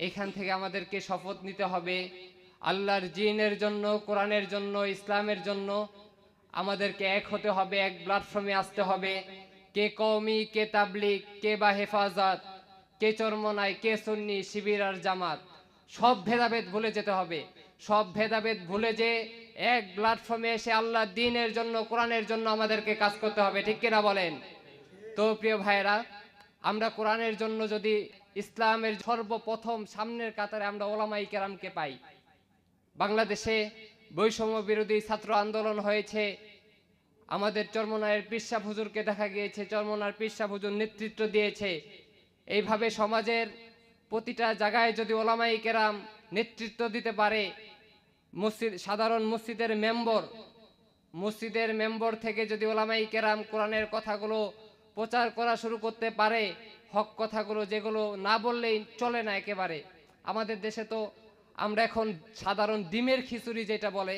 এখান থেকে আমাদেরকে শপথ নিতে হবে আল্লাহর দ্বীনের জন্য, কোরআনের জন্য, ইসলামের জন্য আমাদেরকে এক হতে হবে, এক প্ল্যাটফর্মে আসতে হবে। কে কওমি, কে তাবলিগ, কে বা হেফাজত, কে চরমনাই, কে সুন্নি, শিবির আর জামাত, সব ভেদাভেদ ভুলে যেতে হবে। সব ভেদাভেদ ভুলে যে এক প্ল্যাটফর্মে এসে আল্লাহর দ্বীনের জন্য, কোরআনের জন্য আমাদেরকে কাজ করতে হবে, ঠিক কিনা বলেন? তো প্রিয় ভাইরা, আমরা কোরআনের জন্য যদি ইসলামের সর্বপ্রথম সামনের কাতারে আমরা ওলামায়ে কেরামকে পাই। বাংলাদেশে বৈষম্য বিরোধী ছাত্র আন্দোলন হয়েছে, আমাদের চরমনায়ের পীর সাহেব হুজুরকে দেখা গিয়েছে, চরমনার পীর সাহেব হুজুর নেতৃত্ব দিয়েছে। এইভাবে সমাজের প্রতিটা জায়গায় যদি ওলামায়ে কেরাম নেতৃত্ব দিতে পারে, মসজিদ, সাধারণ মসজিদের মেম্বর থেকে যদি ওলামায়ে কেরাম কোরআনের কথাগুলো প্রচার করা শুরু করতে পারে, হক কথাগুলো যেগুলো না বললেই চলে না একেবারে। আমাদের দেশে তো আমরা এখন সাধারণ ডিমের খিচুড়ি যেটা বলে,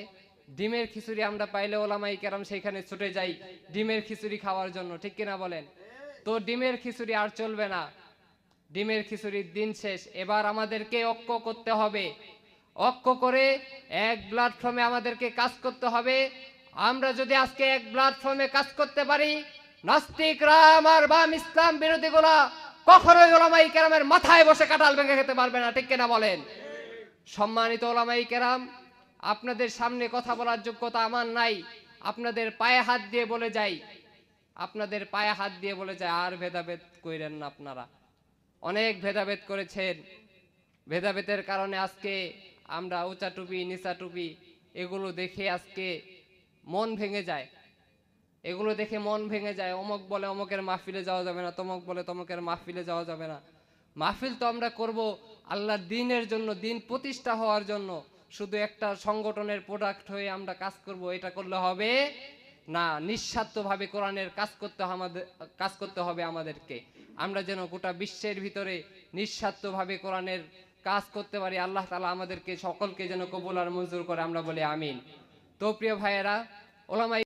ডিমের খিচুড়ি আমরা পাইলে ওলামায়ে কেরাম সেইখানে ছুটে যাই ডিমের খিচুড়ি খাওয়ার জন্য, ঠিক কিনা বলেন? তো ডিমের খিচুড়ি আর চলবে না, ডিমের খিচুড়ির দিন শেষ। এবার আমাদেরকে ঐক্য করতে হবে, ঐক্য করে এক প্ল্যাটফর্মে আমাদেরকে কাজ করতে হবে। আমরা যদি আজকে এক প্ল্যাটফর্মে কাজ করতে পারি, নাস্তিকরা আমার বাম ইসলাম বিরোধীগুলা কখনোই ওলামায়ে কেরামের মাথায় বসে কাঁঠাল ভেঙে খেতে পারবে না, ঠিক কিনা বলেন? সম্মানিত ওলামায়ে কেরাম, আপনাদের সামনে কথা বলার যোগ্যতা আমার নাই, আপনাদের পায়ে হাত দিয়ে বলে যাই, আপনাদের পায়ে হাত দিয়ে বলে যায়, আর ভেদাভেদ কইরেন না। আপনারা অনেক ভেদাভেদ করেছেন, ভেদাভেদের কারণে আজকে আমরা উঁচা টুপি, নিচা টুপি এগুলো দেখে আজকে মন ভেঙে যায়, এগুলো দেখে মন ভেঙে যায়। অমুক বলে অমুকের মাহফিলে যাওয়া যাবে না, তমুক বলে তমুকের মাহফিলে যাওয়া যাবে না। মাহফিল তো আমরা করব আল্লাহর দ্বীনের জন্য, দ্বীন প্রতিষ্ঠা হওয়ার জন্য। শুধু একটা সংগঠনের প্রোডাক্ট হয়ে আমরা কাজ করব, এটা করলে হবে না। নিঃস্বার্থভাবে কোরআনের কাজ করতে হবে আমাদেরকে। আমরা যেন গোটা বিশ্বের ভিতরে নিঃস্বার্থভাবে কোরআনের কাজ করতে পারি। আল্লাহ তাআলা আমাদেরকে সকলকে যেন কবুল আর মঞ্জুর করে, আমরা বলি আমিন। তো প্রিয় ভাইয়েরা, ওলামায়ে